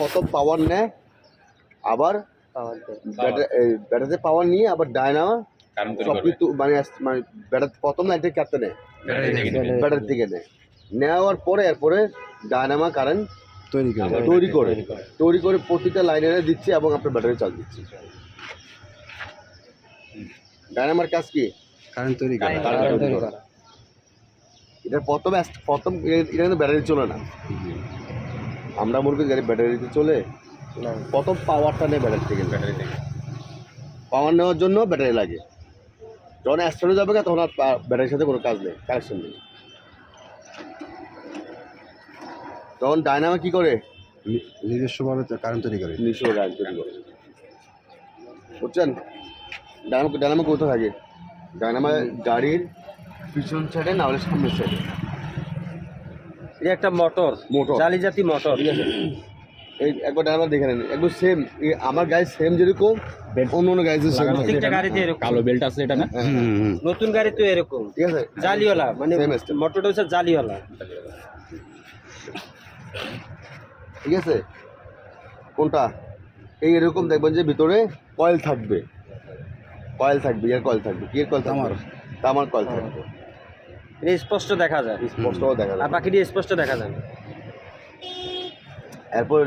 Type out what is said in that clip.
কত পাওয়ার নেয়, আবার ব্যাটারিতে পাওয়ার নিয়ে আবার ডায়নামা সব কিছু মানে ব্যাটারি প্রথম না এটা কাটতে নেয়, ব্যাটারি থেকে নেওয়ার পরে এরপরে ডায়নামা কারেন্ট তৈরি করে প্রতিটা লাইনে দিচ্ছে এবং আপনার ব্যাটারি চার্জ দিচ্ছে। ডায়নামার কাজ কি? কারেন্ট তৈরি করা। এটা প্রথম এটা কিন্তু ব্যাটারি চলে না। আমরা মনে করি গাড়ি ব্যাটারিতে চলে, প্রথম পাওয়ারটা নেই ব্যাটারি থেকে। পাওয়ার নেওয়ার জন্য ব্যাটারি লাগে। যখন অ্যাক্সিডেন্ট যাবে তখন আর ব্যাটারির সাথে কোনো কাজ নেই, কানেকশন নেই। তখন ডায়নামা কি করে? নিজস্বভাবে কারেন্ট তৈরি করে, বুঝছেন? ডায়নামা কোথায় থাকে? ডায়নামা গাড়ির পিছন সাইডে না হলে সামনের সাইডে। এটা একটা মোটর, জালি জাতি মোটর, ঠিক আছে? এই একবার ডায়নামা দেখে নেন, একদম সেম। আমার গাড়ি সেম যেরকম অন্য গাড়িতে সেম, প্রত্যেকটা গাড়িতে এরকম কালো বেল্ট আছে এটা না? নতুন গাড়ি তো এরকম, ঠিক আছে? জালিওয়ালা, মানে মোটরটা হচ্ছে জালিওয়ালা, ঠিক আছে? কোনটা? এই এরকম দেখবেন যে ভিতরে কয়েল থাকবে, এর কয়েল থাকবে। কি এর কয়েল? তামার কয়েল থাকবে। এটা স্পষ্ট দেখা যায়, স্পষ্ট দেখা যায়, আর বাকিটি স্পষ্ট দেখা যায় না। এরপর